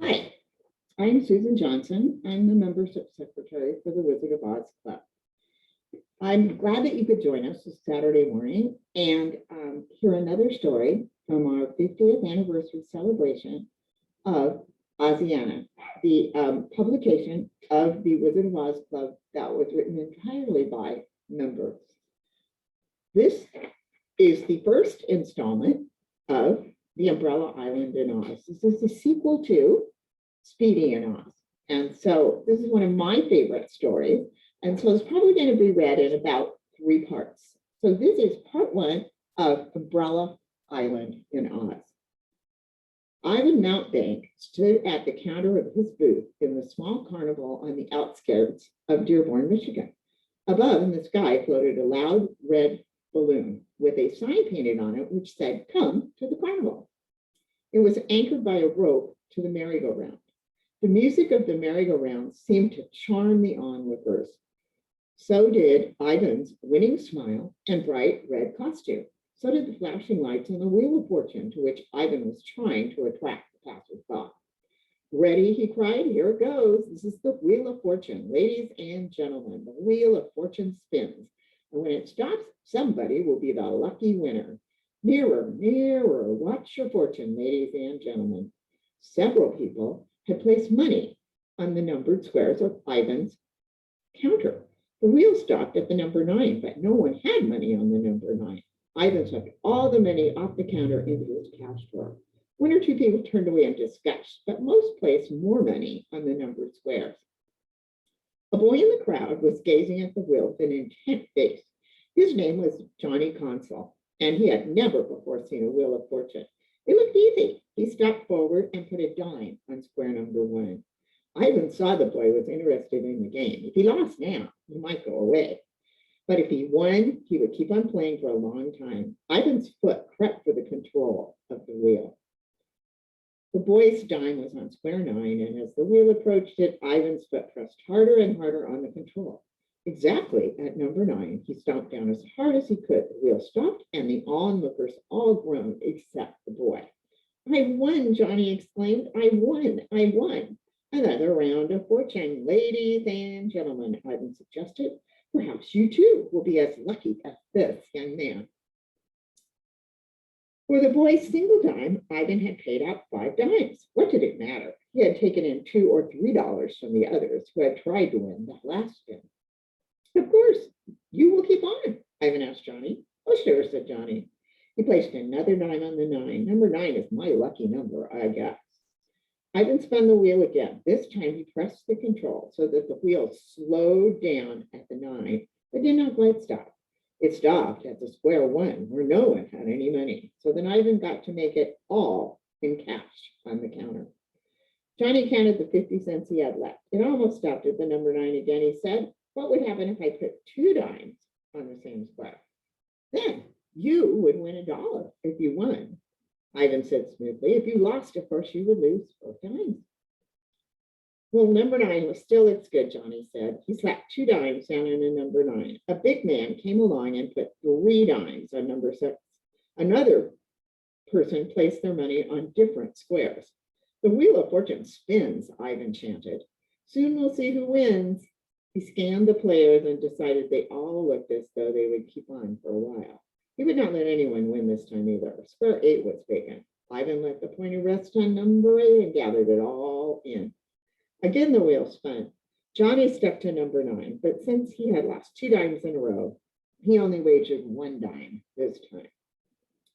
Hi, I'm Susan Johnson. I'm the membership secretary for the Wizard of Oz Club. I'm glad that you could join us this Saturday morning and hear another story from our 50th anniversary celebration of Oziana, the publication of the Wizard of Oz Club that was written entirely by members. This is the first installment of The Umbrella Island in Oz. This is the sequel to Speedy in Oz. And so this is one of my favorite stories. And so it's probably going to be read in about 3 parts. So this is part 1 of Umbrella Island in Oz. Ivan Mountbank stood at the counter of his booth in the small carnival on the outskirts of Dearborn, Michigan. Above in the sky floated a loud red balloon with a sign painted on it which said, "Come to the carnival." It was anchored by a rope to the merry-go-round. The music of the merry-go-round seemed to charm the onlookers. So did Ivan's winning smile and bright red costume. So did the flashing lights on the Wheel of Fortune to which Ivan was trying to attract the passers-by. "Ready," he cried, "here it goes. This is the Wheel of Fortune. Ladies and gentlemen, the Wheel of Fortune spins. And when it stops, somebody will be the lucky winner. Nearer, nearer, watch your fortune, ladies and gentlemen." Several people had placed money on the numbered squares of Ivan's counter. The wheel stopped at the number 9, but no one had money on the number 9. Ivan took all the money off the counter into his cash drawer. 1 or 2 people turned away in disgust, but most placed more money on the numbered squares. A boy in the crowd was gazing at the wheel with an intent face. His name was Johnny Consul, and he had never before seen a Wheel of Fortune. It looked easy. He stepped forward and put a dime on square number 1. Ivan saw the boy was interested in the game. If he lost now, he might go away. But if he won, he would keep on playing for a long time. Ivan's foot crept for the control of the wheel. The boy's dime was on square 9, and as the wheel approached it, Ivan's foot pressed harder and harder on the control. Exactly at number 9, he stomped down as hard as he could. The wheel stopped, and the onlookers all groaned except the boy. "I won," Johnny exclaimed. "I won, I won." "Another round of fortune, ladies and gentlemen," Ivan suggested. "Perhaps you too will be as lucky as this young man." For the boy's single dime, Ivan had paid out 5 dimes. What did it matter? He had taken in $2 or $3 from the others who had tried to win that last spin. "Of course, you will keep on?" Ivan asked Johnny. "Oh, sure," said Johnny. He placed another dime on the 9. Number 9 is my lucky number, I guess. Ivan spun the wheel again. This time he pressed the control so that the wheel slowed down at the 9, but did not quite stop. It stopped at the square 1, where no one had any money. So then Ivan got to make it all in cash on the counter. Johnny counted the 50 cents he had left. It almost stopped at the number 9 again. He said, "What would happen if I put 2 dimes on the same square?" "Then you would win $1 if you won," Ivan said smoothly. "If you lost, of course, you would lose both dimes." "Well, number 9 was still as good," Johnny said. He slapped 2 dimes down on a number 9. A big man came along and put 3 dimes on number 6. Another person placed their money on different squares. "The Wheel of Fortune spins," Ivan chanted. "Soon we'll see who wins." He scanned the players and decided they all looked as though they would keep on for a while. He would not let anyone win this time either. Square 8 was vacant. Ivan let the pointer rest on number 8 and gathered it all in. Again, the wheel spun. Johnny stuck to number 9, but since he had lost 2 dimes in a row, he only wagered 1 dime this time.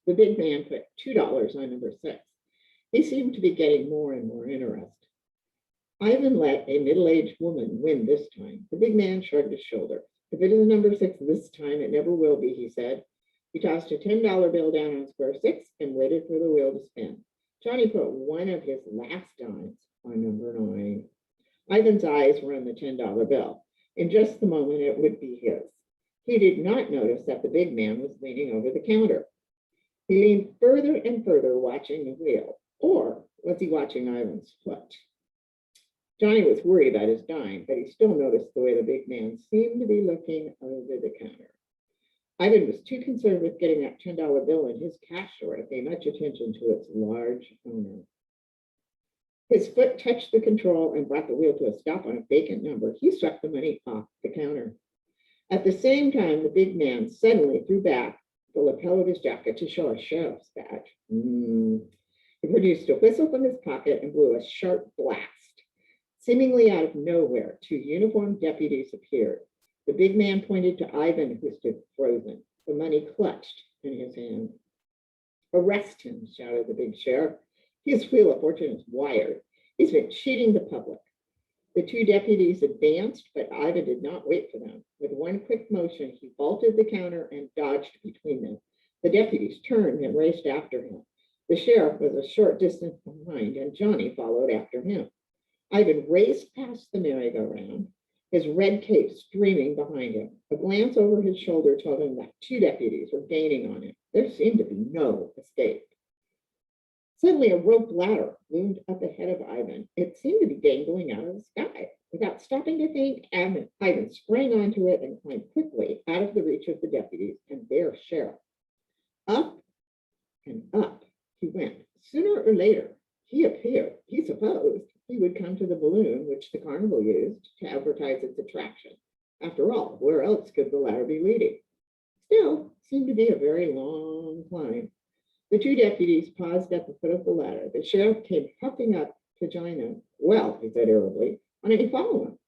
The big man put $2 on number 6. He seemed to be getting more and more interested. Ivan let a middle-aged woman win this time. The big man shrugged his shoulders. "If it is number 6 this time, it never will be," he said. He tossed a $10 bill down on square 6 and waited for the wheel to spin. Johnny put one of his last dimes on number 9. Ivan's eyes were on the $10 bill. In just the moment, it would be his. He did not notice that the big man was leaning over the counter. He leaned further and further, watching the wheel. Or was he watching Ivan's foot? Johnny was worried about his dime, but he still noticed the way the big man seemed to be looking over the counter. Ivan was too concerned with getting that $10 bill in his cash drawer to pay much attention to its large owner. His foot touched the control and brought the wheel to a stop on a vacant number. He swept the money off the counter. At the same time, the big man suddenly threw back the lapel of his jacket to show a sheriff's badge. He produced a whistle from his pocket and blew a sharp blast. Seemingly out of nowhere, two uniformed deputies appeared. The big man pointed to Ivan, who stood frozen, the money clutched in his hand. Arrest him, shouted the big sheriff. His wheel of fortune is wired. He's been cheating the public. The two deputies advanced, but Ivan did not wait for them. With one quick motion, he vaulted the counter and dodged between them. The deputies turned and raced after him. The sheriff was a short distance behind, and Johnny followed after him. Ivan raced past the merry-go-round, his red cape streaming behind him. A glance over his shoulder told him that two deputies were gaining on him. There seemed to be no escape. Suddenly, a rope ladder loomed up ahead of Ivan. It seemed to be dangling out of the sky. Without stopping to think, Ivan sprang onto it and climbed quickly out of the reach of the deputies and their sheriff. Up and up he went. Sooner or later, he appeared. He supposed he would come to the balloon which the carnival used to advertise its attraction. After all, where else could the ladder be leading? Still, it seemed to be a very long climb. The two deputies paused at the foot of the ladder. The sheriff came puffing up to join them. Well, he said irritably, why don't you follow him?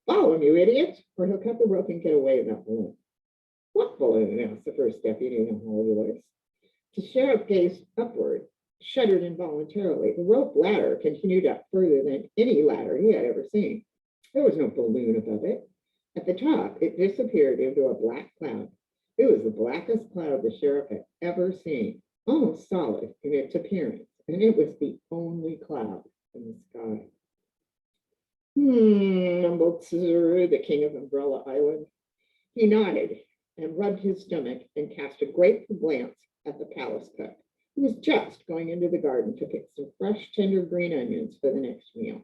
Follow him, you idiots, or he'll cut the rope and get away in that balloon. What balloon? Asked the first deputy in a hollow voice. The sheriff gazed upward, shuddered involuntarily. The rope ladder continued up further than any ladder he had ever seen. There was no balloon above it. At the top, it disappeared into a black cloud. It was the blackest cloud the sheriff had ever seen, almost solid in its appearance, and it was the only cloud in the sky. Mumbled Cizuru, the king of Umbrella Island. He nodded and rubbed his stomach and cast a grateful glance at the palace cook, who was just going into the garden to pick some fresh, tender green onions for the next meal.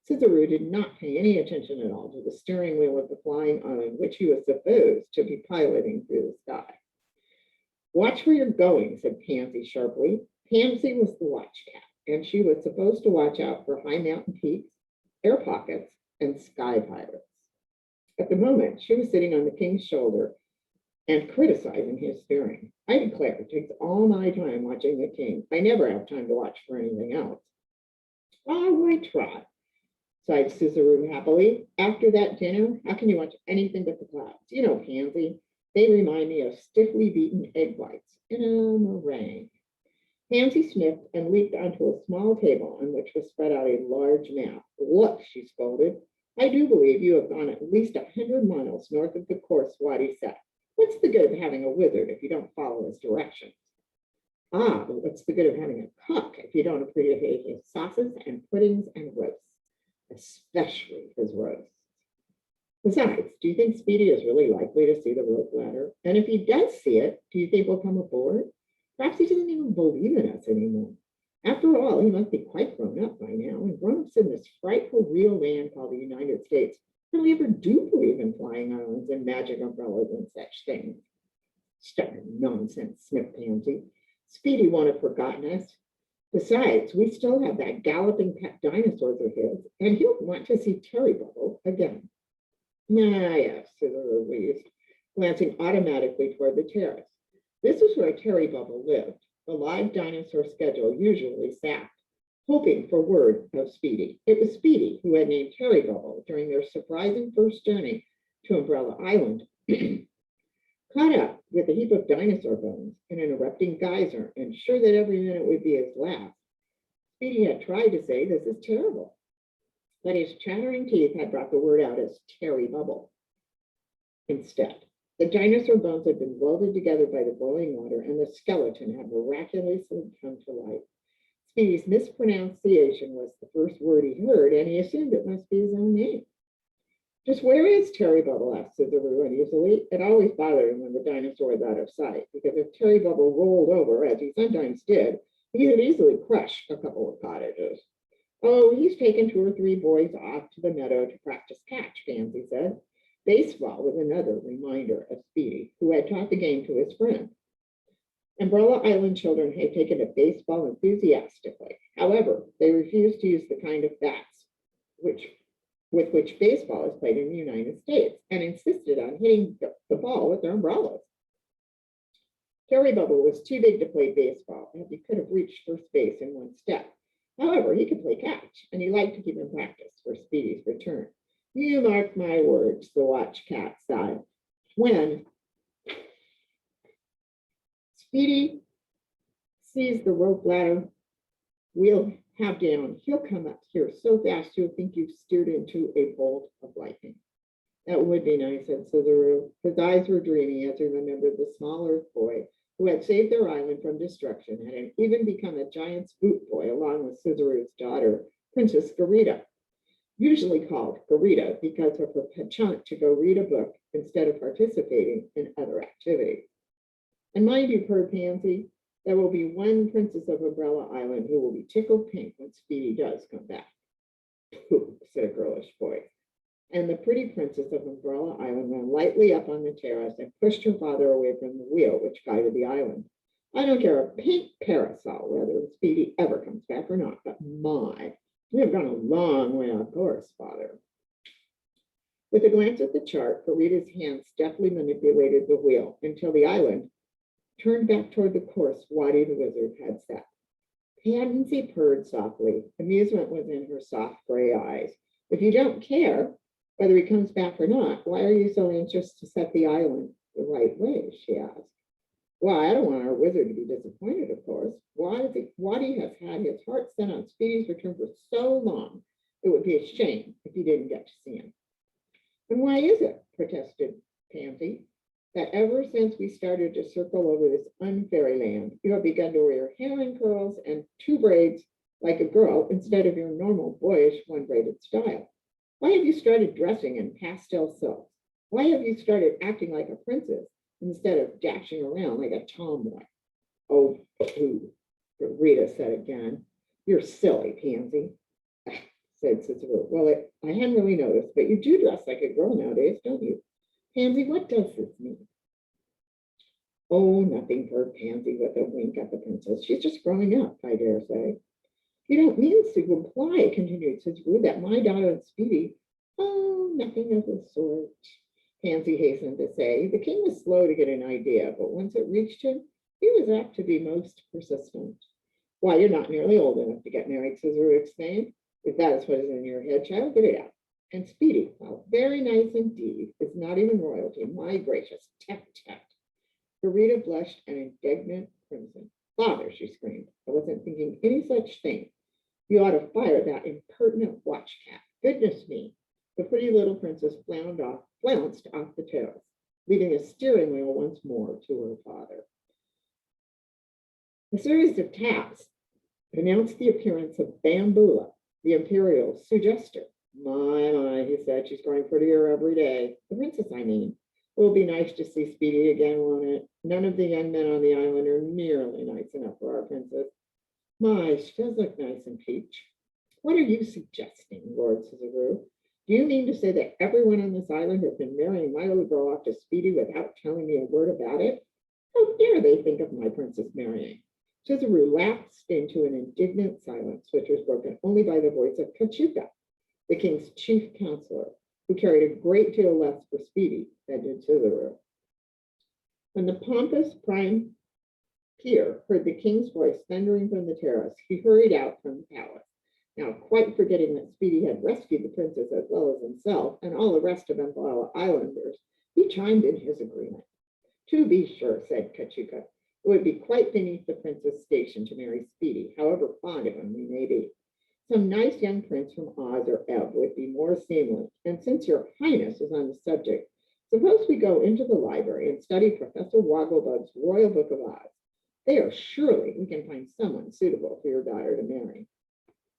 Cizuru did not pay any attention at all to the steering wheel of the flying island, which he was supposed to be piloting through the sky. Watch where you're going, said Pansy sharply. Pansy was the watch cat, and she was supposed to watch out for high mountain peaks, air pockets, and sky pirates. At the moment, she was sitting on the king's shoulder and criticizing his steering. I declare, it takes all my time watching the king. I never have time to watch for anything else. Oh, I try, sighed Cizuru happily. After that dinner, how can you watch anything but the clouds? You know, Pansy, they remind me of stiffly beaten egg whites in a meringue. Pansy sniffed and leaped onto a small table on which was spread out a large map. Look, she scolded. I do believe you have gone at least 100 miles north of the course Wadi set. What's the good of having a wizard if you don't follow his directions? Ah, but what's the good of having a cook if you don't appreciate his sauces and puddings and roasts, especially his roasts? Besides, do you think Speedy is really likely to see the rope ladder? And if he does see it, do you think we'll come aboard? Perhaps he doesn't even believe in us anymore. After all, he must be quite grown up by now, and grown-ups in this frightful real land called the United States really ever do believe in flying islands and magic umbrellas and such things. Stubborn nonsense, sniffed Pansy. Speedy won't have forgotten us. Besides, we still have that galloping pet dinosaurs of his, and he'll want to see Terry Bubble again. Ah, yes, Cizuru wheezed, glancing automatically toward the terrace. This is where Terry Bubble lived. The live dinosaur schedule usually sat, hoping for word of Speedy. It was Speedy who had named Terry Bubble during their surprising first journey to Umbrella Island. Caught up with a heap of dinosaur bones in an erupting geyser and sure that every minute would be his last, Speedy had tried to say, "This is terrible." But his chattering teeth had brought the word out as Terry Bubble instead. The dinosaur bones had been welded together by the boiling water, and the skeleton had miraculously come to life. Speedy's mispronunciation was the first word he heard, and he assumed it must be his own name. Just where is Terry Bubble? Asked Cizuru uneasily. It always bothered him when the dinosaur was out of sight, because if Terry Bubble rolled over, as he sometimes did, he could easily crush a couple of cottages. Oh, he's taken 2 or 3 boys off to the meadow to practice catch, Pansy said. Baseball was another reminder of Speedy, who had taught the game to his friend. Umbrella Island children had taken to baseball enthusiastically, However, they refused to use the kind of bats with which baseball is played in the United States and insisted on hitting the ball with their umbrellas. Terry Bubble was too big to play baseball, and he could have reached first base in one step. However, he could play catch, and he liked to keep in practice for Speedy's return. You mark my words, the watch cat sighed. When Speedy sees the rope ladder we'll have down, he'll come up here so fast you'll think you've steered into a bolt of lightning. That would be nice, said Scissoroo. His eyes were dreamy as he remembered the small Earth boy who had saved their island from destruction and had even become a giant's boot boy along with Scissoroo's daughter, Princess Garita, usually called Garita because of her penchant to go read a book instead of participating in other activities. And mind you, purred Pansy, there will be one princess of Umbrella Island who will be tickled pink when Speedy does come back. Pooh, said a girlish voice. And the pretty princess of Umbrella Island ran lightly up on the terrace and pushed her father away from the wheel which guided the island. I don't care a pink parasol whether Speedy ever comes back or not, but my, we have gone a long way off course, father. With a glance at the chart, Garita's hands deftly manipulated the wheel until the island turned back toward the course Waddy the wizard had set. Pansy purred softly. Amusement was in her soft gray eyes. If you don't care whether he comes back or not, why are you so anxious to set the island the right way? She asked. Well, I don't want our wizard to be disappointed, of course. Waddy has had his heart set on Speedy's return for so long, it would be a shame if he didn't get to see him. And why is it, protested Pansy, that ever since we started to circle over this unfairy land, you have begun to wear hair in curls and two braids like a girl instead of your normal boyish one-braided style? Why have you started dressing in pastel silks? Why have you started acting like a princess instead of dashing around like a tomboy? Oh, pooh, Rita said again. You're silly, Pansy, said Cicero. Well, I hadn't really noticed, but you do dress like a girl nowadays, don't you? Pansy, what does this mean? Oh, nothing, purred Pansy with a wink at the princess. She's just growing up, I dare say. You don't mean to imply, continued Cicero, that my daughter and Speedy, oh, nothing of the sort, Pansy hastened to say. The king was slow to get an idea, but once it reached him, he was apt to be most persistent. Why, you're not nearly old enough to get married, Cicero exclaimed. If that is what is in your head, child, get it out. And Speedy, well, very nice indeed, is not even royalty. My gracious, tut, tut. Garita blushed an indignant crimson. Father, she screamed, I wasn't thinking any such thing. You ought to fire that impertinent watch cat. Goodness me. The pretty little princess flounced off the terrace, leaving the steering wheel once more to her father. A series of taps announced the appearance of Bambula, the imperial suggester. My, he said, she's growing prettier every day. The princess, I mean. It will be nice to see Speedy again, won't it? None of the young men on the island are nearly nice enough for our princess. My, she does look nice and peach. What are you suggesting, roared Cicero? Do you mean to say that everyone on this island has been marrying my little girl off to Speedy without telling me a word about it? How dare they think of my princess marrying? Cicero lapsed into an indignant silence, which was broken only by the voice of Cachuca, the king's chief counselor, who carried a great deal less for Speedy than did Cicero. When the pompous prime peer heard the king's voice thundering from the terrace, he hurried out from the palace. Now, quite forgetting that Speedy had rescued the princess as well as himself and all the rest of Umbrella Islanders, he chimed in his agreement. To be sure, said Cachuca, it would be quite beneath the prince's station to marry Speedy, however fond of him we may be. Some nice young prince from Oz or Ebb would be more seemly, and since your highness is on the subject, suppose we go into the library and study Professor Wogglebug's Royal Book of Oz. There, surely we can find someone suitable for your daughter to marry.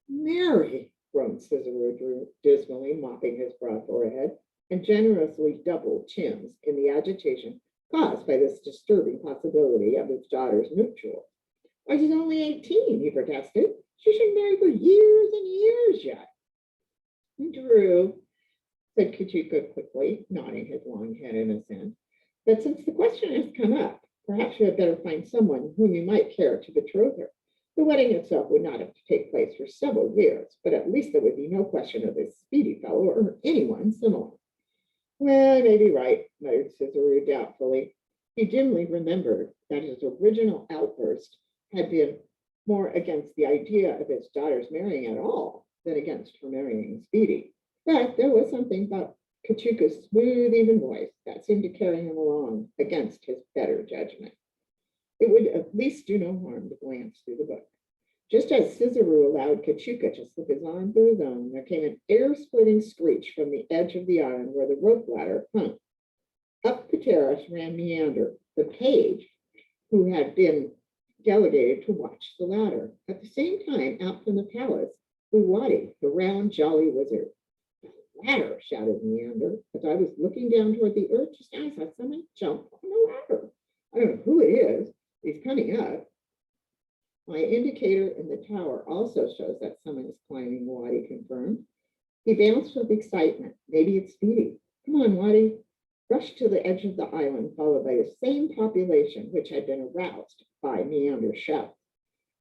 Marry, groaned Cicero dismally, mopping his broad forehead, and generously doubled chins in the agitation caused by this disturbing possibility of his daughter's nuptials. Why, she's only 18, he protested. She should marry for years and years yet. True, said Cachuca quickly, nodding his long head in assent. But since the question has come up, perhaps you had better find someone whom you might care to betroth her. The wedding itself would not have to take place for several years, but at least there would be no question of this Speedy fellow or anyone similar. Well, I may be right, muttered Cicero doubtfully. He dimly remembered that his original outburst had been more against the idea of his daughter's marrying at all than against her marrying Speedy. But there was something about Kachuka's smooth, even voice that seemed to carry him along against his better judgment. It would at least do no harm to glance through the book. Just as Cicero allowed Kachuka to slip his arm through his own, there came an air-splitting screech from the edge of the island where the rope ladder hung. Up the terrace ran Meander, the page who had been delegated to watch the ladder. At the same time, out from the palace flew Watty, the round, jolly wizard. "The ladder!" shouted Meander. As I was looking down toward the earth just now, I saw someone jump on the ladder. I don't know who it is. He's coming up. My indicator in the tower also shows that someone is climbing, Watty confirmed. He bounced with excitement. Maybe it's Speedy. Come on, Watty. Rushed to the edge of the island, followed by the same population which had been aroused by Meander's shout.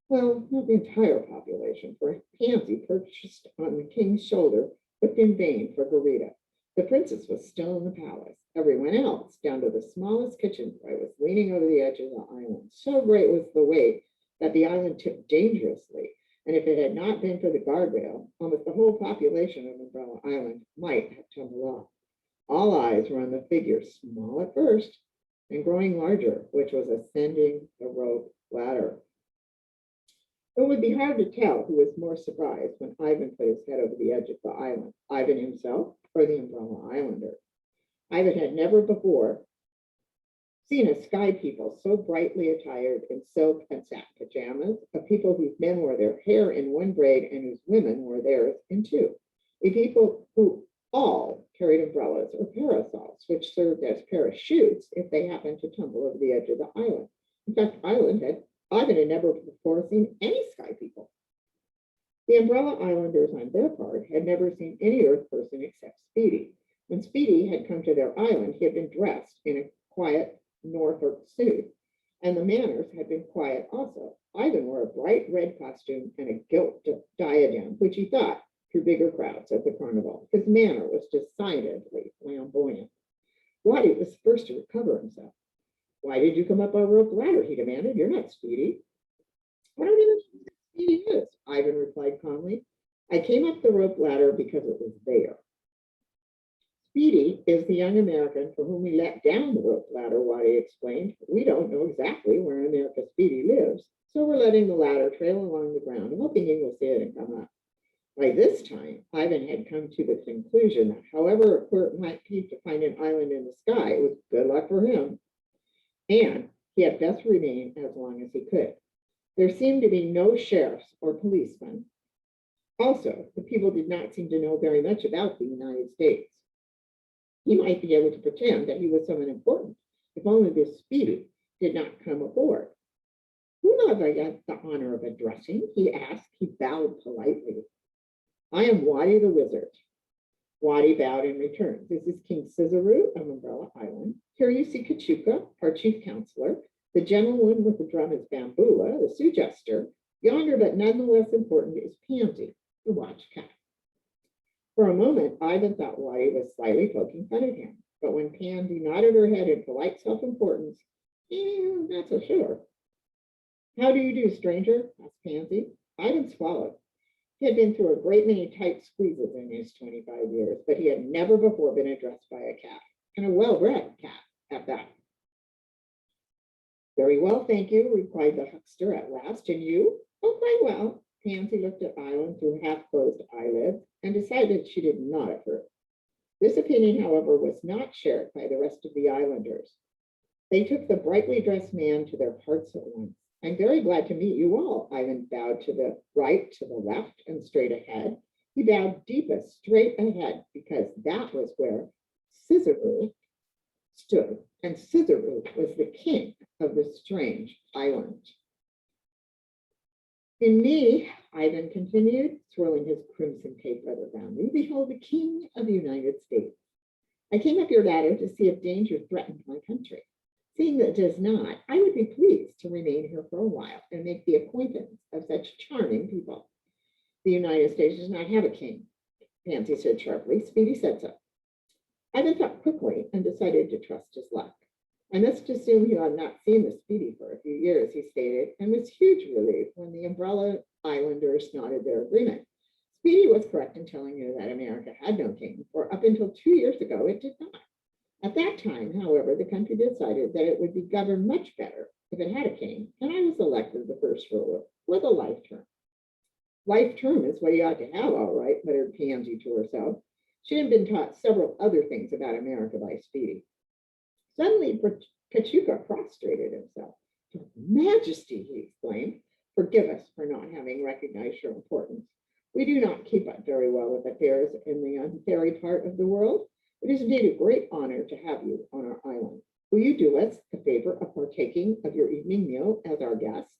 Well, not the entire population, for Pansy, perched on the king's shoulder, looked in vain for Garita. The princess was still in the palace. Everyone else, down to the smallest kitchen boy, was leaning over the edge of the island. So great was the weight that the island tipped dangerously, and if it had not been for the guardrail, almost the whole population of Umbrella Island might have tumbled off. All eyes were on the figure, small at first and growing larger, which was ascending the rope ladder. It would be hard to tell who was more surprised when Ivan put his head over the edge of the island, Ivan himself or the Umbrella Islander. Ivan had never before seen a sky people so brightly attired in silk and satin pajamas, a people whose men wore their hair in one braid and whose women wore theirs in two, a people who all carried umbrellas or parasols, which served as parachutes if they happened to tumble over the edge of the island. In fact, Ivan had never before seen any sky people. The Umbrella Islanders, on their part, had never seen any Earth person except Speedy. When Speedy had come to their island, he had been dressed in a quiet Norfolk suit, and the manners had been quiet also. Ivan wore a bright red costume and a gilt diadem, which he thought drew bigger crowds at the carnival. His manner was decidedly flamboyant. Watty was the first to recover himself. "Why did you come up our rope ladder?" he demanded. "You're not Speedy." "I don't even know who Speedy is," Ivan replied calmly. "I came up the rope ladder because it was there." "Speedy is the young American for whom we let down the rope ladder," Watty explained. "We don't know exactly where in America Speedy lives, so we're letting the ladder trail along the ground, hoping he will see it and come up." By this time, Ivan had come to the conclusion that however poor it might be to find an island in the sky, it was good luck for him, and he had best remain as long as he could. There seemed to be no sheriffs or policemen. Also, the people did not seem to know very much about the United States. He might be able to pretend that he was someone important, if only this Speedy did not come aboard. "Whom have I got the honor of addressing?" he asked. He bowed politely. "I am Watty the Wizard." Watty bowed in return. "This is King Cicero of Umbrella Island. Here you see Kachuka, our chief counselor. The gentleman with the drum is Bambula, the Sioux jester. Yonder, but none the less important, is Pansy, the watch cat." For a moment, Ivan thought Watty was slightly poking fun at him, but when Pansy nodded her head in polite self-importance, he was not so sure. "How do you do, stranger?" asked Pansy. Ivan swallowed. He had been through a great many tight squeezes in his 25 years, but he had never before been addressed by a cat, and a well-bred cat at that. "Very well, thank you," replied the huckster at last. "And you?" "Oh, quite well." Pansy looked at Ivan through half-closed eyelids and decided she did not approve. This opinion, however, was not shared by the rest of the islanders. They took the brightly dressed man to their hearts at once. "I'm very glad to meet you all." Ivan bowed to the right, to the left, and straight ahead. He bowed deepest straight ahead because that was where Cicero stood, and Cicero was the king of the strange island. "In me," Ivan continued, swirling his crimson cape feather around me, "behold the king of the United States. I came up your ladder to see if danger threatened my country. Seeing that it does not, I would be pleased to remain here for a while and make the acquaintance of such charming people. The United States does not have a king, Pansy said sharply. Speedy said so. Ivan thought quickly and decided to trust his luck. I must assume you have not seen the Speedy for a few years, he stated, and was hugely relieved when the Umbrella Islanders nodded their agreement. Speedy was correct in telling you that America had no king, for up until 2 years ago it did not. At that time, however, the country decided that it would be governed much better if it had a king, and I was elected the first ruler with a life term. Life term is what you ought to have, all right, muttered Pansy to herself. She had been taught several other things about America by Speedy. Suddenly, Kachuka prostrated himself. Your Majesty, he exclaimed, forgive us for not having recognized your importance. We do not keep up very well with affairs in the unfairy part of the world. It is indeed a great honor to have you on our island. Will you do us the favor of partaking of your evening meal as our guest?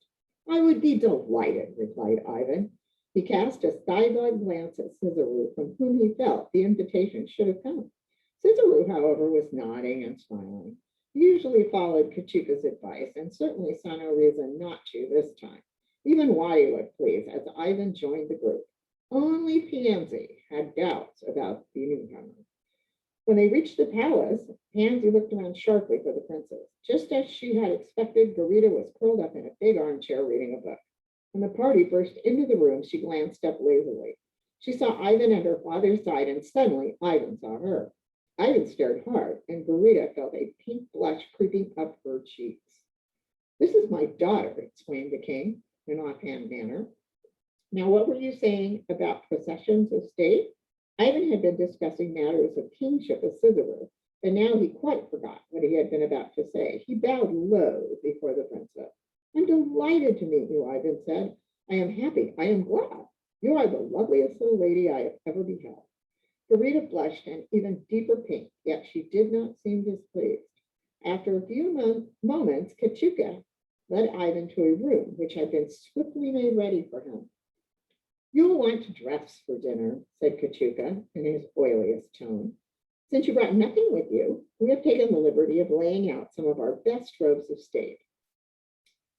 I would be delighted, replied Ivan. He cast a sidelong glance at Cicero, from whom he felt the invitation should have come. Cicero, however, was nodding and smiling. He usually followed Kachuka's advice and certainly saw no reason not to this time. Even Watty looked pleased as Ivan joined the group. Only Pansy had doubts about the newcomer. When they reached the palace, Pansy looked around sharply for the princess. Just as she had expected, Garita was curled up in a big armchair reading a book. When the party burst into the room, she glanced up lazily. She saw Ivan at her father's side, and suddenly Ivan saw her. Ivan stared hard, and Garita felt a pink blush creeping up her cheeks. This is my daughter, exclaimed the king in an offhand manner. Now, what were you saying about processions of state? Ivan had been discussing matters of kingship with Cicero, and now he quite forgot what he had been about to say. He bowed low before the princess. I'm delighted to meet you, Ivan said. I am happy. I am glad. You are the loveliest little lady I have ever beheld. Garita blushed an even deeper pink, yet she did not seem displeased. After a few moments, Kachuka led Ivan to a room which had been swiftly made ready for him. You will want to dress for dinner, said Kachuka in his oiliest tone. Since you brought nothing with you, we have taken the liberty of laying out some of our best robes of state.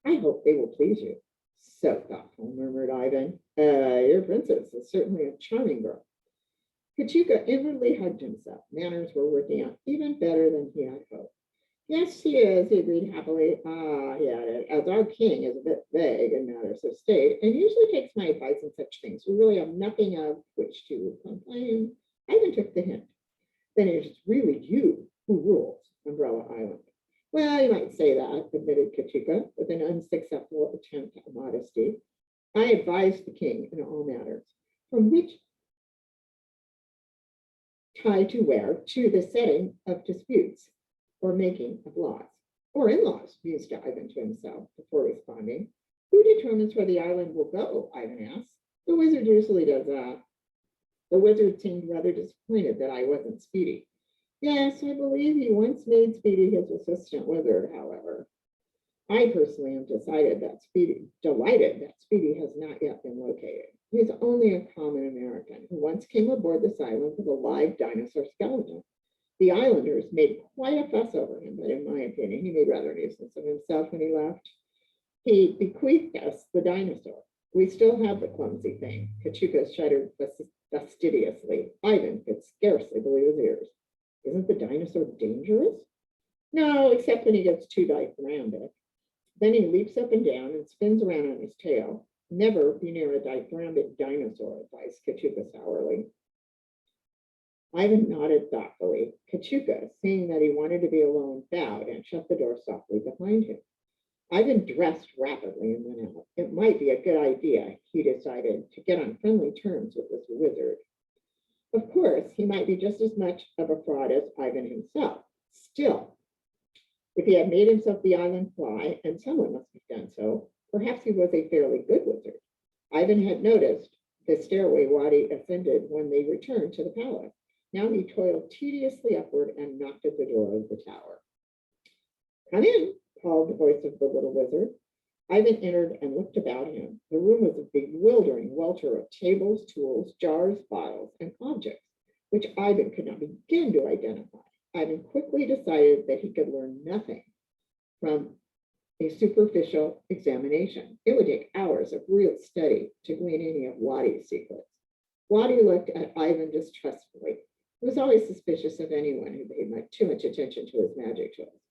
I hope they will please you. So thoughtful, murmured Ivan. Your princess is certainly a charming girl. Kachuka inwardly hugged himself. Manners were working out even better than he had hoped. Yes, she is, he agreed happily. He added, as our king is a bit vague in matters of state and usually takes my advice in such things, we really have nothing of which to complain. Ivan took the hint. Then it is really you who rules Umbrella Island. Well, you might say that, admitted Kachuka with an unsuccessful attempt at modesty. I advise the king in all matters, from which tie to wear to the setting of disputes or making of laws, or in-laws, mused Ivan to himself before responding. Who determines where the island will go? Ivan asked. The wizard usually does that. The wizard seemed rather disappointed that I wasn't Speedy. Yes, I believe he once made Speedy his assistant wizard, however. I personally am delighted that Speedy has not yet been located. He is only a common American who once came aboard this island with a live dinosaur skeleton. The islanders made quite a fuss over him, but in my opinion, he made rather a nuisance of himself when he left. He bequeathed us the dinosaur. We still have the clumsy thing. Kachuka shuddered fastidiously. Ivan could scarcely believe his ears. Isn't the dinosaur dangerous? No, except when he gets too dithyrambic. Then he leaps up and down and spins around on his tail. Never be near a dithyrambic dinosaur, advised Kachuka sourly. Ivan nodded thoughtfully. Kachuka, seeing that he wanted to be alone, bowed and shut the door softly behind him. Ivan dressed rapidly and went out. It might be a good idea, he decided, to get on friendly terms with this wizard. Of course, he might be just as much of a fraud as Ivan himself. Still, if he had made himself the island fly, and someone must have done so, perhaps he was a fairly good wizard. Ivan had noticed the stairway Watty ascended when they returned to the palace. Now he toiled tediously upward and knocked at the door of the tower. Come in, called the voice of the little wizard. Ivan entered and looked about him. The room was a bewildering welter of tables, tools, jars, bottles, and objects, which Ivan could not begin to identify. Ivan quickly decided that he could learn nothing from a superficial examination. It would take hours of real study to glean any of Waddy's secrets. Waddy looked at Ivan distrustfully. He was always suspicious of anyone who paid too much attention to his magic tools.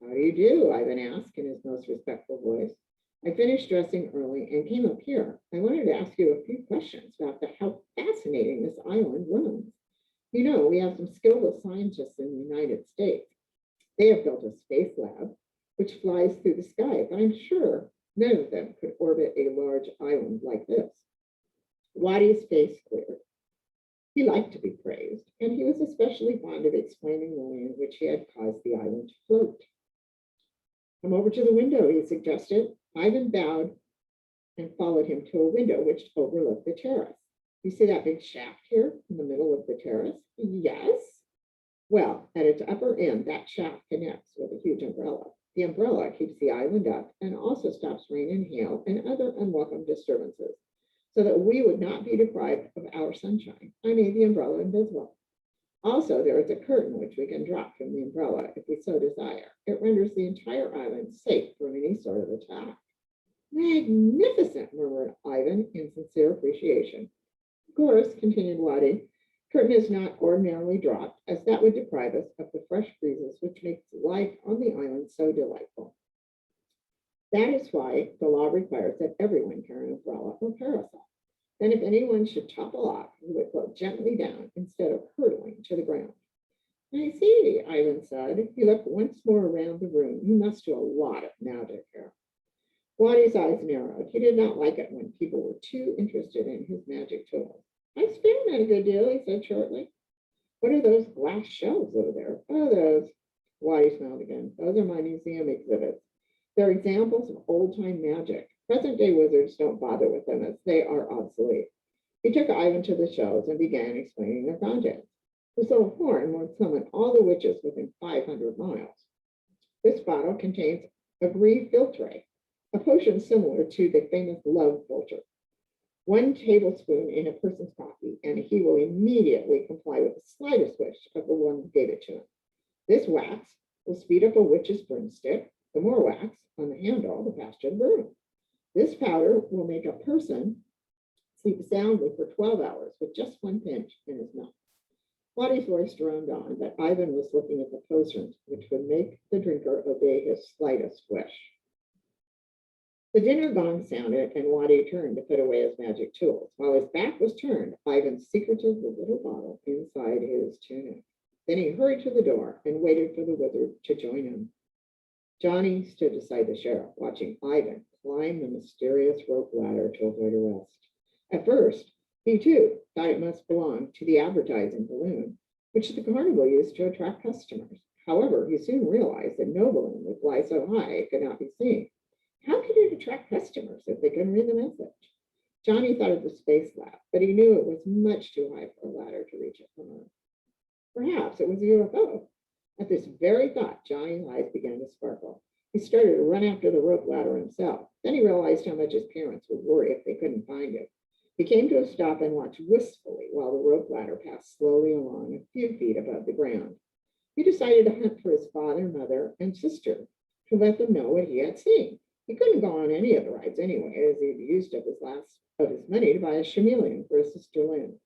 How do you do? Ivan asked in his most respectful voice. I finished dressing early and came up here. I wanted to ask you a few questions about how fascinating this island runs. You know, we have some skillful scientists in the United States. They have built a space lab which flies through the sky, but I'm sure none of them could orbit a large island like this. Waddy's face cleared. He liked to be praised, and he was especially fond of explaining the way in which he had caused the island to float. Come over to the window, he suggested. Ivan bowed and followed him to a window which overlooked the terrace. You see that big shaft here in the middle of the terrace? Yes. Well, at its upper end, that shaft connects with a huge umbrella. The umbrella keeps the island up and also stops rain and hail and other unwelcome disturbances, so that we would not be deprived of our sunshine. I made the umbrella invisible. Also, there is a curtain which we can drop from the umbrella if we so desire. It renders the entire island safe from any sort of attack. Magnificent, murmured Ivan in sincere appreciation. Of course, continued Waddy, curtain is not ordinarily dropped, as that would deprive us of the fresh breezes which makes life on the island so delightful. That is why the law requires that everyone carry an umbrella or parasol. Then if anyone should topple off, he would float gently down instead of hurtling to the ground. I see, Ivan said. He looked once more around the room. You must do a lot of magic here. Waddy's eyes narrowed. He did not like it when people were too interested in his magic tools. I experiment a good deal, he said shortly. What are those glass shelves over there? Oh, those. Waddy smiled again. Those are my museum exhibits. They're examples of old-time magic. Present-day wizards don't bother with them as they are obsolete. He took Ivan to the shelves and began explaining their contents. This little horn would summon all the witches within 500 miles. This bottle contains a Gree Philtre, a potion similar to the famous love philtre. 1 tablespoon in a person's coffee, and he will immediately comply with the slightest wish of the one who gave it to him. This wax will speed up a witch's broomstick. The more wax on the handle, the faster the broom. This powder will make a person sleep soundly for 12 hours with just 1 pinch in his mouth. Waddy's voice droned on, but Ivan was looking at the potion, which would make the drinker obey his slightest wish. The dinner gong sounded, and Waddy turned to put away his magic tools. While his back was turned, Ivan secreted the little bottle inside his tunic. Then he hurried to the door and waited for the wizard to join him. Johnny stood beside the sheriff, watching Ivan climb the mysterious rope ladder to avoid arrest. At first, he too thought it must belong to the advertising balloon, which the carnival used to attract customers. However, he soon realized that no balloon would fly so high it could not be seen. How could it attract customers if they couldn't read the message? Johnny thought of the space lab, but he knew it was much too high for a ladder to reach it from Earth. Perhaps it was a UFO. At this very thought, Johnny's eyes began to sparkle. He started to run after the rope ladder himself. Then he realized how much his parents would worry if they couldn't find it. He came to a stop and watched wistfully while the rope ladder passed slowly along a few feet above the ground. He decided to hunt for his father, mother, and sister to let them know what he had seen. He couldn't go on any of the rides anyway, as he'd used up his money to buy a chameleon for his sister Lynn.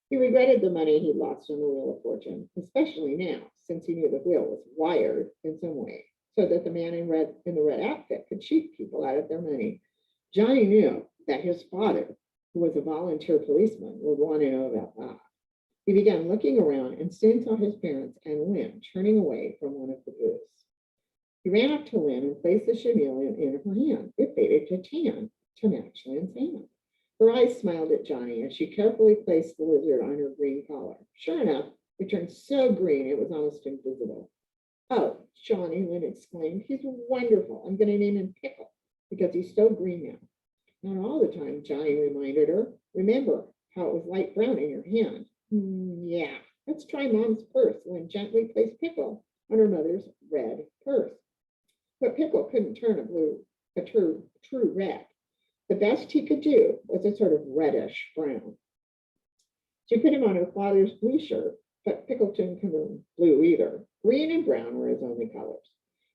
He regretted the money he'd lost on the Wheel of Fortune, especially now, since he knew the wheel was wired in some way, so that the man in the red outfit could cheat people out of their money. Johnny knew that his father, who was a volunteer policeman, would want to know about that. He began looking around and soon saw his parents and Lynn turning away from one of the booths. He ran up to Lynn and placed the chameleon in her hand. It faded to tan to match Lynn's hand. Her eyes smiled at Johnny as she carefully placed the lizard on her green collar. Sure enough, it turned so green it was almost invisible. Oh, Johnny, Lynn exclaimed, he's wonderful. I'm going to name him Pickle because he's so green now. Not all the time, Johnny reminded her. Remember how it was light brown in your hand. Yeah, let's try Mom's purse. Lynn gently placed Pickle on her mother's red purse. But Pickle couldn't turn a true red. The best he could do was a sort of reddish brown. She put him on her father's blue shirt, but Pickle couldn't come in blue either. Green and brown were his only colors.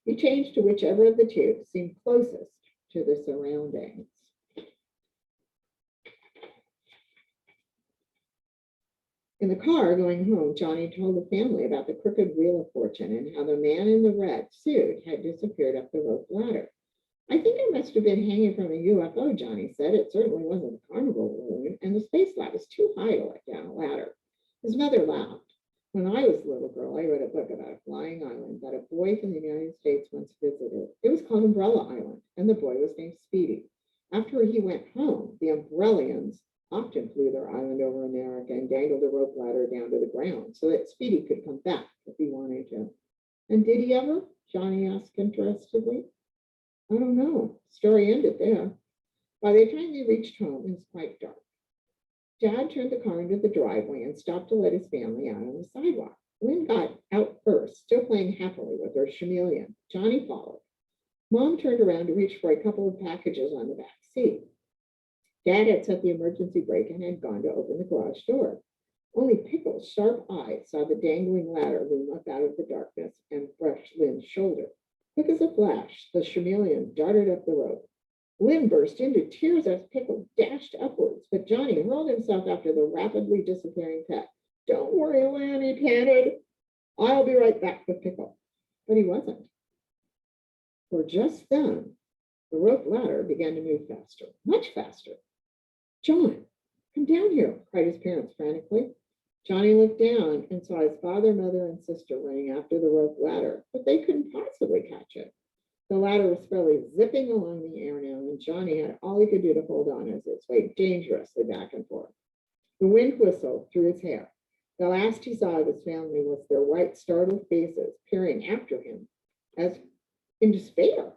He changed to whichever of the two seemed closest to the surroundings. In the car going home, Johnny told the family about the crooked wheel of fortune and how the man in the red suit had disappeared up the rope ladder. I think it must have been hanging from a UFO, Johnny said. It certainly wasn't a carnival balloon, and the space lab was too high to let down a ladder. His mother laughed. When I was a little girl, I read a book about a flying island that a boy from the United States once visited. It was called Umbrella Island, and the boy was named Speedy. After he went home, the Umbrellians often flew their island over America and dangled the rope ladder down to the ground so that Speedy could come back if he wanted to. And did he ever? Johnny asked interestedly. I don't know. Story ended there. By the time they reached home, it was quite dark. Dad turned the car into the driveway and stopped to let his family out on the sidewalk. Lynn got out first, still playing happily with her chameleon. Johnny followed. Mom turned around to reach for a couple of packages on the back seat. Dad had set the emergency brake and had gone to open the garage door. Only Pickle's sharp eyes saw the dangling ladder loom up out of the darkness and brush Lynn's shoulder. Quick as a flash, the chameleon darted up the rope. Lynn burst into tears as Pickle dashed upwards, but Johnny hurled himself after the rapidly disappearing pet. Don't worry, Lynn, he panted. I'll be right back with Pickle. But he wasn't. For just then, the rope ladder began to move faster, much faster. John, come down here, cried his parents frantically. Johnny looked down and saw his father, mother, and sister running after the rope ladder, but they couldn't possibly catch it. The ladder was fairly zipping along the air now, and Johnny had all he could do to hold on as it swayed dangerously back and forth. The wind whistled through his hair. The last he saw of his family was their white, startled faces peering after him as in despair.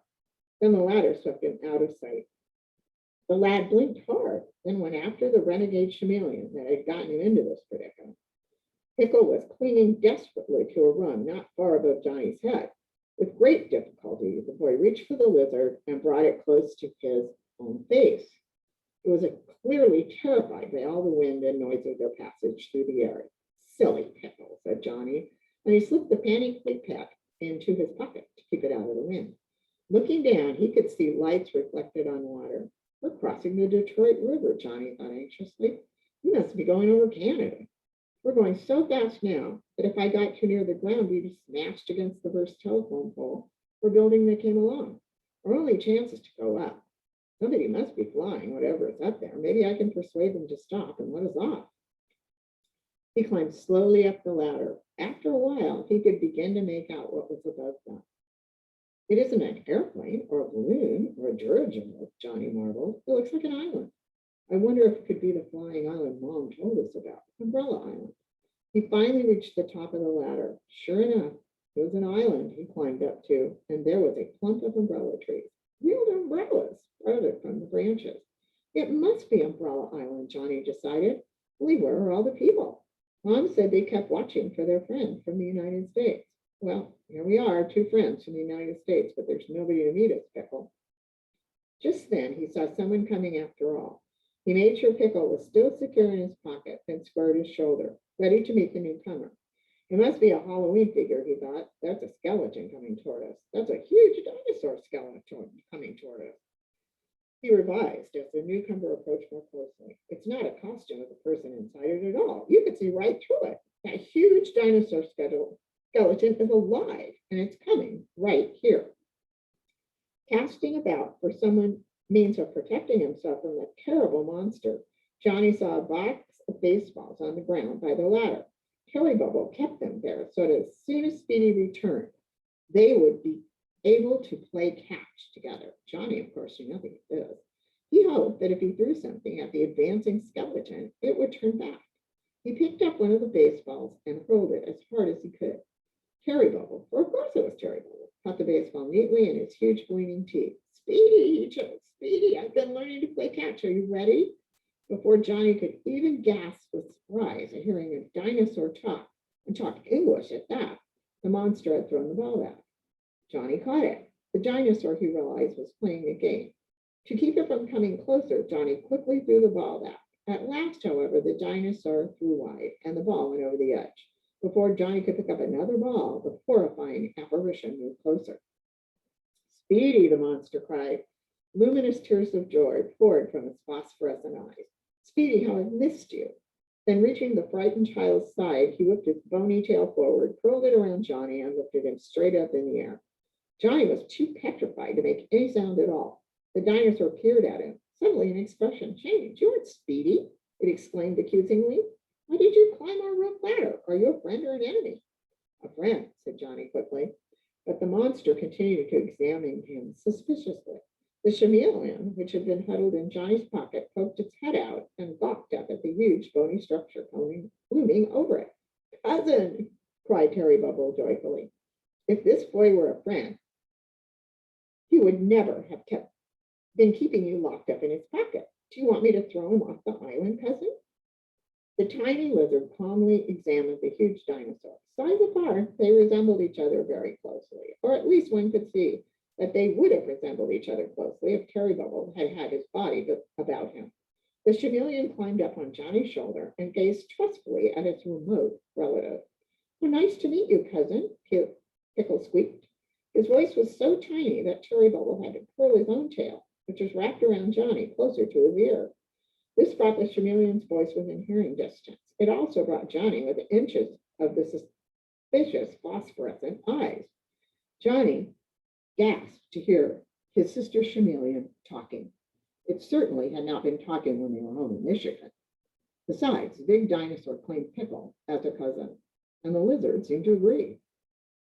Then the ladder swept him out of sight. The lad blinked hard, then went after the renegade chameleon that had gotten him into this predicament. Pickle was clinging desperately to a rung not far above Johnny's head. With great difficulty, the boy reached for the lizard and brought it close to his own face. It was clearly terrified by all the wind and noise of their passage through the air. Silly Pickle, said Johnny, and he slipped the panting pet into his pocket to keep it out of the wind. Looking down, he could see lights reflected on water. We're crossing the Detroit River, Johnny thought anxiously. We must be going over Canada. We're going so fast now that if I got too near the ground, we'd be smashed against the first telephone pole or building that came along. Our only chance is to go up. Somebody must be flying, whatever is up there. Maybe I can persuade them to stop and let us off. He climbed slowly up the ladder. After a while, he could begin to make out what was above them. It isn't an airplane or a balloon or a dirigible, Johnny marveled. It looks like an island. I wonder if it could be the flying island Mom told us about, Umbrella Island. He finally reached the top of the ladder. Sure enough, it was an island he climbed up to, and there was a clump of umbrella trees. Real umbrellas sprouted from the branches. It must be Umbrella Island, Johnny decided. Only where are all the people? Mom said they kept watching for their friend from the United States. Well, here we are, two friends from the United States, but there's nobody to meet us, Pickle. Just then, he saw someone coming after all. He made sure Pickle was still secure in his pocket, then squared his shoulder, ready to meet the newcomer. It must be a Halloween figure, he thought. That's a skeleton coming toward us. That's a huge dinosaur skeleton coming toward us. He revised as the newcomer approached more closely. It's not a costume with a person inside it at all. You could see right through it. That huge dinosaur skeleton is alive, and it's coming right here. Casting about for someone means of protecting himself from the terrible monster, Johnny saw a box of baseballs on the ground by the ladder. Kelly Bubble kept them there so that as soon as Speedy returned, they would be able to play catch together. Johnny, of course, knew nothing of this. He hoped that if he threw something at the advancing skeleton, it would turn back. He picked up one of the baseballs and hurled it as hard as he could. Terry Bubble, for of course it was Terry Bubble, caught the baseball neatly in his huge gleaming teeth. Speedy, he choked. Speedy, I've been learning to play catch. Are you ready? Before Johnny could even gasp with surprise at hearing a dinosaur talk, and talk English at that, the monster had thrown the ball back. Johnny caught it. The dinosaur, he realized, was playing the game. To keep it from coming closer, Johnny quickly threw the ball back. At last, however, the dinosaur threw wide, and the ball went over the edge. Before Johnny could pick up another ball, the horrifying apparition moved closer. Speedy, the monster cried. Luminous tears of joy poured from its phosphorescent eyes. Speedy, how I've missed you. Then reaching the frightened child's side, he whipped his bony tail forward, curled it around Johnny, and lifted him straight up in the air. Johnny was too petrified to make any sound at all. The dinosaur peered at him. Suddenly an expression changed. You aren't Speedy, it exclaimed accusingly. Why did you climb our rope ladder? Are you a friend or an enemy? A friend, said Johnny quickly. But the monster continued to examine him suspiciously. The chameleon, which had been huddled in Johnny's pocket, poked its head out and gawked up at the huge bony structure looming over it. Cousin, cried Terry Bubble joyfully. If this boy were a friend, he would never have been keeping you locked up in his pocket. Do you want me to throw him off the island, cousin? The tiny lizard calmly examined the huge dinosaur. Size apart, they resembled each other very closely, or at least one could see that they would have resembled each other closely if Terry Bubble had had his body about him. The chameleon climbed up on Johnny's shoulder and gazed trustfully at its remote relative. Well, nice to meet you, cousin, Pickle squeaked. His voice was so tiny that Terry Bubble had to curl his own tail, which was wrapped around Johnny closer to his ear. This brought the chameleon's voice within hearing distance. It also brought Johnny within inches of the suspicious phosphorescent eyes. Johnny gasped to hear his sister chameleon talking. It certainly had not been talking when they were home in Michigan. Besides, the big dinosaur claimed Pickle as a cousin, and the lizard seemed to agree.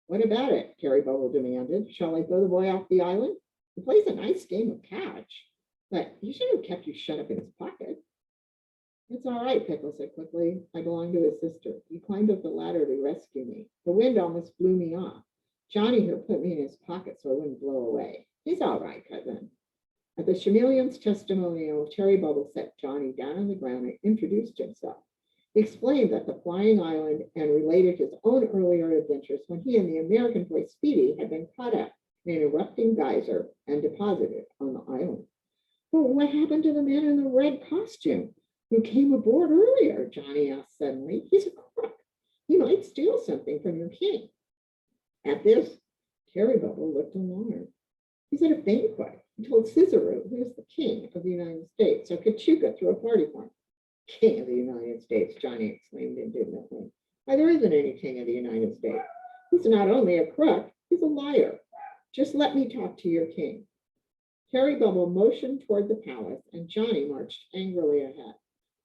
What about it? Terry Bubble demanded. Shall I throw the boy off the island? He plays a nice game of catch, but he should have kept you shut up in his pocket. It's all right, Pickle said quickly. I belong to his sister. He climbed up the ladder to rescue me. The wind almost blew me off. Johnny here put me in his pocket so I wouldn't blow away. He's all right, cousin. At the chameleon's testimonial, Terry Bubble set Johnny down on the ground and introduced himself. He explained that the flying island and related his own earlier adventures when he and the American boy Speedy had been caught up in an erupting geyser and deposited on the island. But what happened to the man in the red costume who came aboard earlier? Johnny asked suddenly. He's a crook. He might steal something from your king. At this, Terry Bubble looked alarmed. He's at a banquet. He told Cicero, who is the king of the United States, so Kachuka threw a party for him. King of the United States, Johnny exclaimed indignantly. Why, there isn't any king of the United States. He's not only a crook, he's a liar. Just let me talk to your king. Terry Bubble motioned toward the palace, and Johnny marched angrily ahead.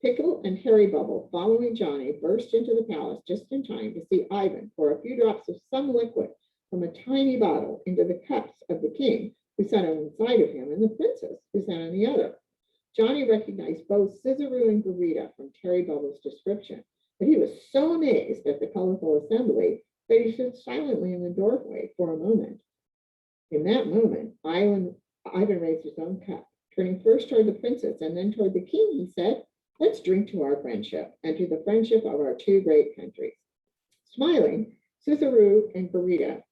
Pickle and Terry Bubble, following Johnny, burst into the palace just in time to see Ivan pour a few drops of some liquid from a tiny bottle into the cups of the king, who sat on one side of him, and the princess, who sat on the other. Johnny recognized both Cicero and Garita from Terry Bubble's description, but he was so amazed at the colorful assembly that he stood silently in the doorway for a moment. In that moment, Ivan raised his own cup. Turning first toward the princess and then toward the king, he said, let's drink to our friendship and to the friendship of our two great countries. Smiling, Cicero and Garita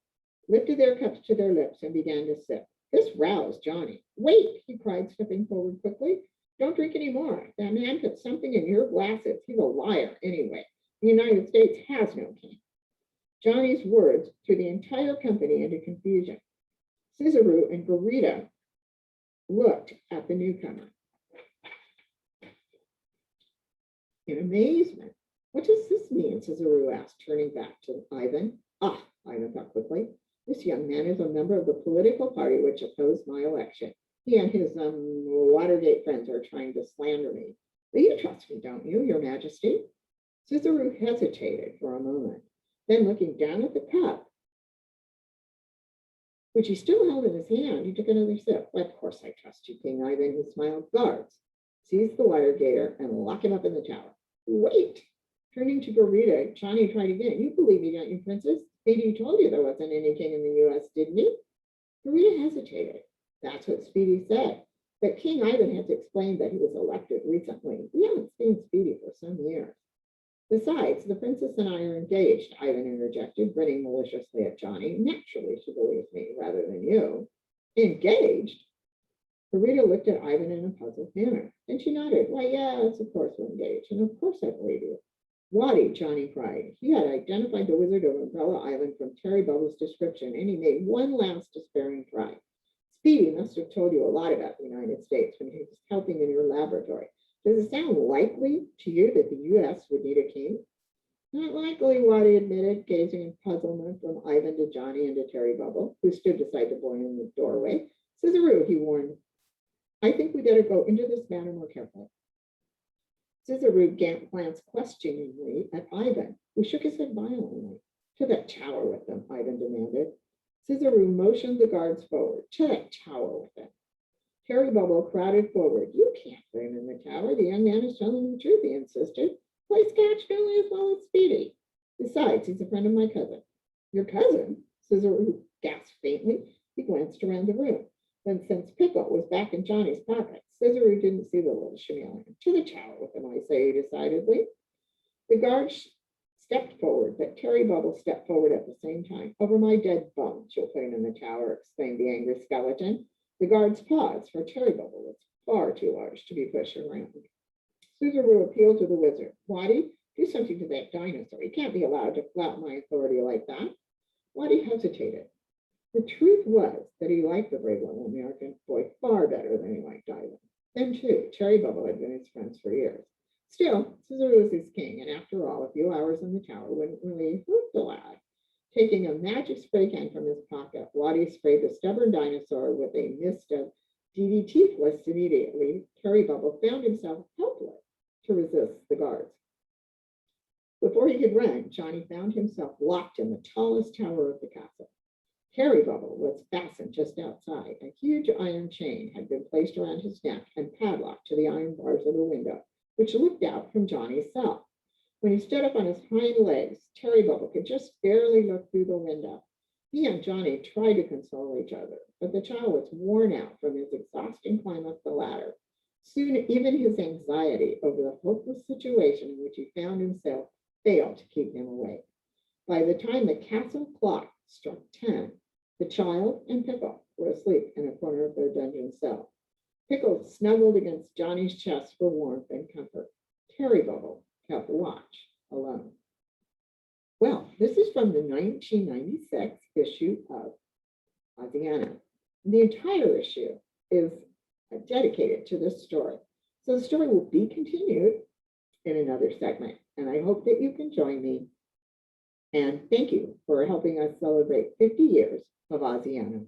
lifted their cups to their lips and began to sip. This roused Johnny. Wait, he cried, stepping forward quickly. Don't drink any more. That man put something in your glasses. He's a liar anyway. The United States has no king. Johnny's words threw the entire company into confusion. Cicero and Garita looked at the newcomer in amazement. What does this mean? Cicero asked, turning back to Ivan. Ah, Ivan thought quickly. This young man is a member of the political party which opposed my election. He and his Watergate friends are trying to slander me. But you trust me, don't you, Your Majesty? Cicero hesitated for a moment. Then looking down at the cup, which he still held in his hand, he took another sip. Well, of course I trust you, King Ivan, he smiled. Guards, seize the Watergator and lock him up in the tower. Wait! Turning to Garita, Johnny tried again. You believe me, don't you, Princess? Speedy told you there wasn't any king in the U.S., didn't he? Garita hesitated. That's what Speedy said. But King Ivan has explained that he was elected recently. We haven't seen Speedy for some years. Besides, the princess and I are engaged, Ivan interjected, grinning maliciously at Johnny. Naturally, she believes me rather than you. Engaged? Garita looked at Ivan in a puzzled manner. Then she nodded. Why, yes, of course we're engaged. And of course I believe you. Waddy, Johnny cried. He had identified the Wizard of Umbrella Island from Terry Bubble's description, and he made one last despairing try. Speedy must have told you a lot about the United States when he was helping in your laboratory. Does it sound likely to you that the U.S. would need a king? Not likely, Waddy admitted, gazing in puzzlement from Ivan to Johnny and to Terry Bubble, who stood beside the boy in the doorway. Scissoroo, he warned, I think we better go into this matter more carefully. Scissoroo glanced questioningly at Ivan, who shook his head violently. To the tower with them, Ivan demanded. Scissoroo motioned the guards forward. To the tower with them. Terry Bubble crowded forward. You can't put him in the tower. The young man is telling the truth, he insisted. Play Scotch Billy as well as Speedy. Besides, he's a friend of my cousin. Your cousin? Scissoroo gasped faintly. He glanced around the room. Then, since Pickle was back in Johnny's pocket, Scissoroo didn't see the little chameleon. To the tower with him, I say decidedly. The guards stepped forward, but Terry Bubble stepped forward at the same time. Over my dead bones, you'll put him in the tower, exclaimed the angry skeleton. The guards paused, for Terry Bubble was far too large to be pushed around. Scissoroo appealed to the wizard. Waddy, do something to that dinosaur. He can't be allowed to flout my authority like that. Waddy hesitated. The truth was that he liked the brave little American boy far better than he liked Ivan. Then, too, Terry Bubble had been his friends for years. Still, Scissoroo was his king, and after all, a few hours in the tower wouldn't really hurt the lad. Taking a magic spray can from his pocket, Waddy sprayed the stubborn dinosaur with a mist of DDT flists immediately. Terry Bubble found himself helpless to resist the guards. Before he could run, Johnny found himself locked in the tallest tower of the castle. Terry Bubble was fastened just outside. A huge iron chain had been placed around his neck and padlocked to the iron bars of the window, which looked out from Johnny's cell. When he stood up on his hind legs, Terry Bubble could just barely look through the window. He and Johnny tried to console each other, but the child was worn out from his exhausting climb up the ladder. Soon, even his anxiety over the hopeless situation in which he found himself failed to keep him awake. By the time the castle clock struck 10, the child and Pickle were asleep in a corner of their dungeon cell. Pickle snuggled against Johnny's chest for warmth and comfort. Terry Bubble kept watch alone. Well, this is from the 1996 issue of Oziana. The entire issue is dedicated to this story. So the story will be continued in another segment, and I hope that you can join me. And thank you for helping us celebrate 50 years of Oziana.